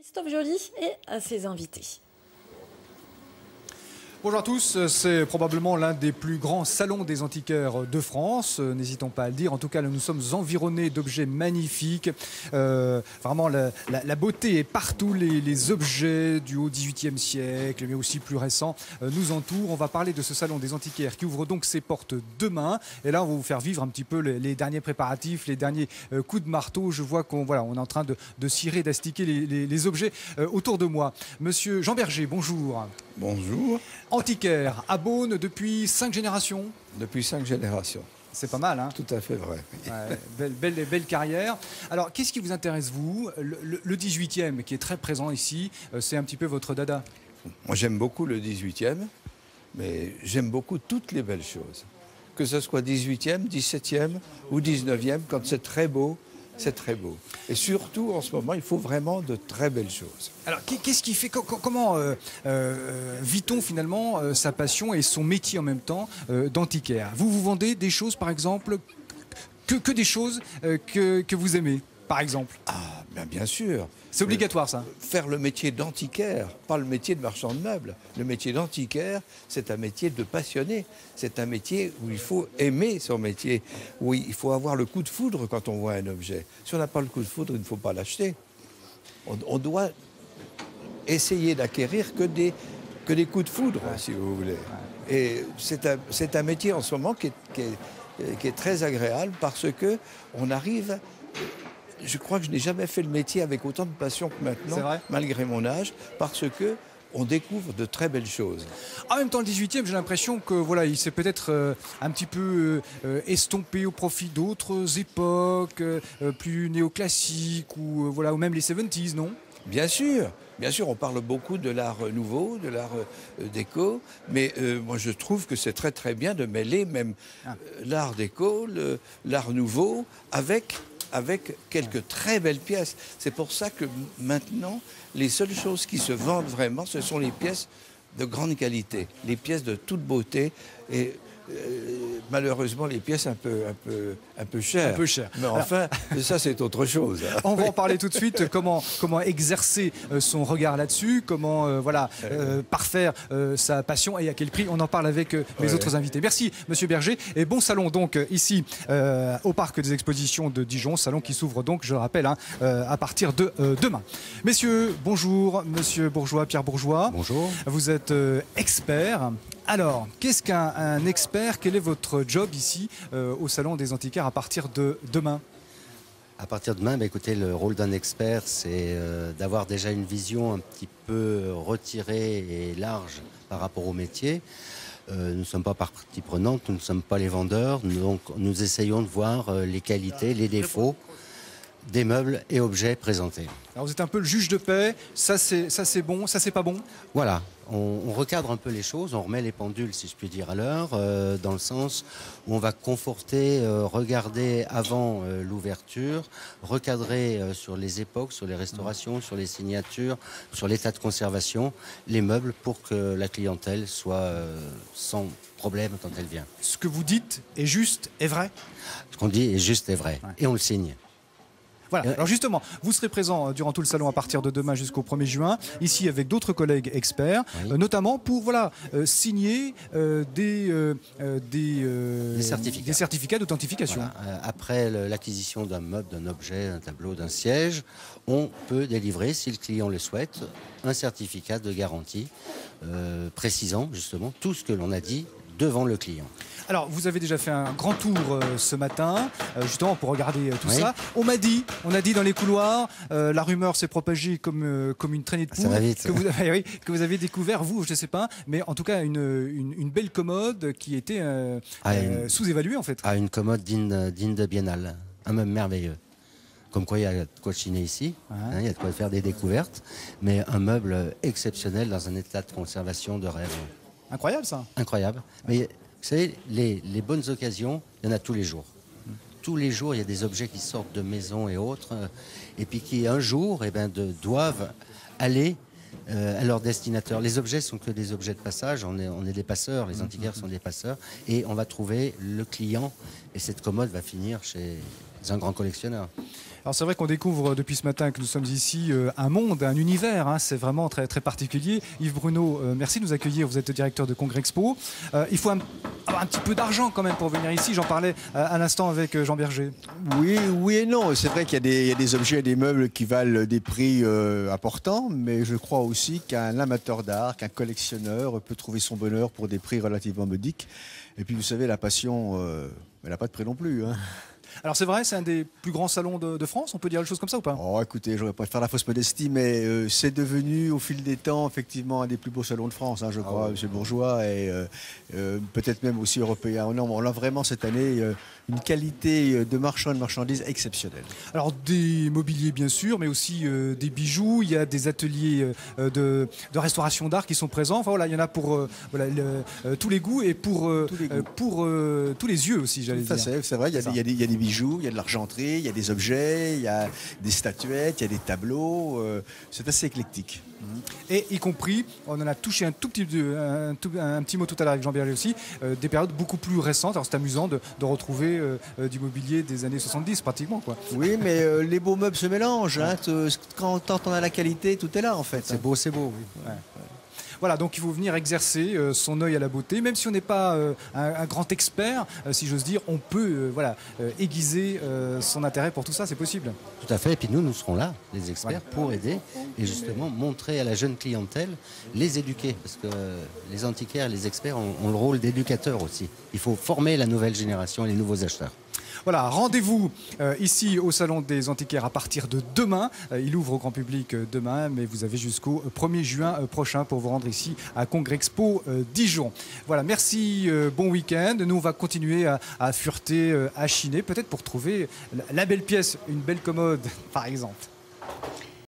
Christophe Joly et à ses invités. Bonjour à tous, c'est probablement l'un des plus grands salons des antiquaires de France, n'hésitons pas à le dire. En tout cas, nous sommes environnés d'objets magnifiques. Vraiment, la beauté est partout. Les objets du haut XVIIIe siècle, mais aussi plus récents, nous entourent. On va parler de ce salon des antiquaires qui ouvre donc ses portes demain. Et là, on va vous faire vivre un petit peu les derniers préparatifs, les derniers coups de marteau. Je vois qu'on on est en train de cirer, d'astiquer les objets autour de moi. Monsieur Jean Berger, bonjour. Bonjour. Antiquaire à Beaune depuis 5 générations. Depuis 5 générations. C'est pas mal, hein? Tout à fait vrai. Ouais, belle carrière. Alors, qu'est-ce qui vous intéresse, vous? Le 18e, qui est très présent ici, c'est un petit peu votre dada. Moi, j'aime beaucoup le 18e, mais j'aime beaucoup toutes les belles choses. Que ce soit 18e, 17e ou 19e, quand c'est très beau, c'est très beau. Et surtout, en ce moment, il faut vraiment de très belles choses. Alors, qu'est-ce qui fait, comment vit-on finalement sa passion et son métier en même temps d'antiquaire? Vous vendez des choses, par exemple, que des choses que vous aimez, par exemple? Ah, bien sûr. C'est obligatoire, ça? Faire le métier d'antiquaire, pas le métier de marchand de meubles. Le métier d'antiquaire, c'est un métier de passionné. C'est un métier où il faut aimer son métier, où il faut avoir le coup de foudre quand on voit un objet. Si on n'a pas le coup de foudre, il ne faut pas l'acheter. On doit essayer d'acquérir que des coups de foudre, si vous voulez. Et c'est un métier en ce moment qui est très agréable parce qu'on arrive... Je crois que je n'ai jamais fait le métier avec autant de passion que maintenant, malgré mon âge, parce qu'on découvre de très belles choses. En même temps, le 18e, j'ai l'impression que voilà, il s'est peut-être un petit peu estompé au profit d'autres époques, plus néoclassiques, ou même les 70s, non? Bien sûr, on parle beaucoup de l'art nouveau, de l'art déco, mais moi je trouve que c'est très très bien de mêler même l'art déco, l'art nouveau, avec quelques très belles pièces. C'est pour ça que maintenant, les seules choses qui se vendent vraiment, ce sont les pièces de grande qualité, les pièces de toute beauté et malheureusement les pièces un peu chères. Un peu chères. Mais enfin, ça c'est autre chose. On va en parler tout de suite. Comment exercer son regard là-dessus, comment parfaire sa passion et à quel prix. On en parle avec mes autres invités. Merci Monsieur Berger et bon salon donc ici au Parc des Expositions de Dijon, salon qui s'ouvre donc, je le rappelle, à partir de demain. Messieurs, bonjour. Monsieur Bourgeois, Pierre Bourgeois. Bonjour. Vous êtes expert. Alors, qu'est-ce qu'un expert? Quel est votre job ici au Salon des Antiquaires à partir de demain? À partir de demain, écoutez, le rôle d'un expert, c'est d'avoir déjà une vision un petit peu retirée et large par rapport au métier. Nous ne sommes pas partie prenante, nous ne sommes pas les vendeurs, donc nous essayons de voir les qualités, les défauts des meubles et objets présentés. Alors vous êtes un peu le juge de paix, ça c'est bon, ça c'est pas bon? Voilà, on recadre un peu les choses, on remet les pendules, si je puis dire, à l'heure, dans le sens où on va conforter, regarder avant l'ouverture, recadrer sur les époques, sur les restaurations, sur les signatures, sur l'état de conservation, les meubles pour que la clientèle soit sans problème quand elle vient. Ce que vous dites est juste, est vrai? Ce qu'on dit est juste et vrai, et on le signe. Voilà. Alors justement, vous serez présent durant tout le salon à partir de demain jusqu'au 1er juin, ici avec d'autres collègues experts, notamment pour signer des certificats d'authentification. Voilà. Après l'acquisition d'un meuble, d'un objet, d'un tableau, d'un siège, on peut délivrer, si le client le souhaite, un certificat de garantie précisant justement tout ce que l'on a dit devant le client. Alors, vous avez déjà fait un grand tour ce matin, justement pour regarder tout ça. On a dit dans les couloirs, la rumeur s'est propagée comme une traînée de poudre. Ça va vite. Que vous avez découvert, vous, je ne sais pas, mais en tout cas une belle commode qui était sous-évaluée en fait. Une commode digne de Biennale, un meuble merveilleux. Comme quoi, il y a de quoi chiner ici, il y a de quoi faire des découvertes, mais un meuble exceptionnel dans un état de conservation de rêve. Incroyable ça. Incroyable. Mais vous savez, les bonnes occasions, il y en a tous les jours. Tous les jours, il y a des objets qui sortent de maisons et autres, et puis qui un jour doivent aller à leur destinateur. Les objets sont que des objets de passage, on est des passeurs, les antiquaires sont des passeurs, et on va trouver le client, et cette commode va finir c'est un grand collectionneur. Alors c'est vrai qu'on découvre depuis ce matin que nous sommes ici un monde, un univers, hein, c'est vraiment très, très particulier. Yves Bruno, merci de nous accueillir, vous êtes directeur de Congrexpo. Il faut avoir un petit peu d'argent quand même pour venir ici, j'en parlais à l'instant avec Jean Berger. Oui et non, c'est vrai qu'il y a des objets et des meubles qui valent des prix importants, mais je crois aussi qu'un amateur d'art, qu'un collectionneur peut trouver son bonheur pour des prix relativement modiques. Et puis vous savez, la passion, elle n'a pas de prix non plus, hein. Alors c'est vrai, c'est un des plus grands salons de France, on peut dire les choses comme ça ou pas? Oh, écoutez, je ne vais pas faire la fausse modestie, mais c'est devenu au fil des temps effectivement un des plus beaux salons de France, hein, je crois, ouais. Monsieur Bourgeois, et peut-être même aussi européen. Non, on a vraiment cette année une qualité de marchands et de marchandises exceptionnelle. Alors des mobiliers bien sûr, mais aussi des bijoux, il y a des ateliers de restauration d'art qui sont présents. Enfin voilà, il y en a pour tous les goûts et pour tous les yeux aussi, j'allais dire. C'est vrai, il y a des bijoux, il y a de l'argenterie, il y a des objets, il y a des statuettes, il y a des tableaux. C'est assez éclectique. Et y compris, on en a touché un petit mot tout à l'heure avec Jean Berger aussi, des périodes beaucoup plus récentes. Alors c'est amusant de retrouver du mobilier des années 70 pratiquement, quoi. Oui, mais les beaux meubles se mélangent, hein. Quand on a la qualité, tout est là en fait. C'est beau, oui. Ouais. Voilà, donc il faut venir exercer son œil à la beauté. Même si on n'est pas un grand expert, si j'ose dire, on peut aiguiser son intérêt pour tout ça, c'est possible. Tout à fait, et puis nous serons là, les experts, pour aider et justement montrer à la jeune clientèle, les éduquer, parce que les antiquaires, les experts ont le rôle d'éducateurs aussi. Il faut former la nouvelle génération et les nouveaux acheteurs. Voilà, rendez-vous ici au Salon des Antiquaires à partir de demain. Il ouvre au grand public demain, mais vous avez jusqu'au 1er juin prochain pour vous rendre ici à Congrexpo Dijon. Voilà, merci, bon week-end. Nous, on va continuer à fureter, à chiner, peut-être pour trouver la belle pièce, une belle commode, par exemple.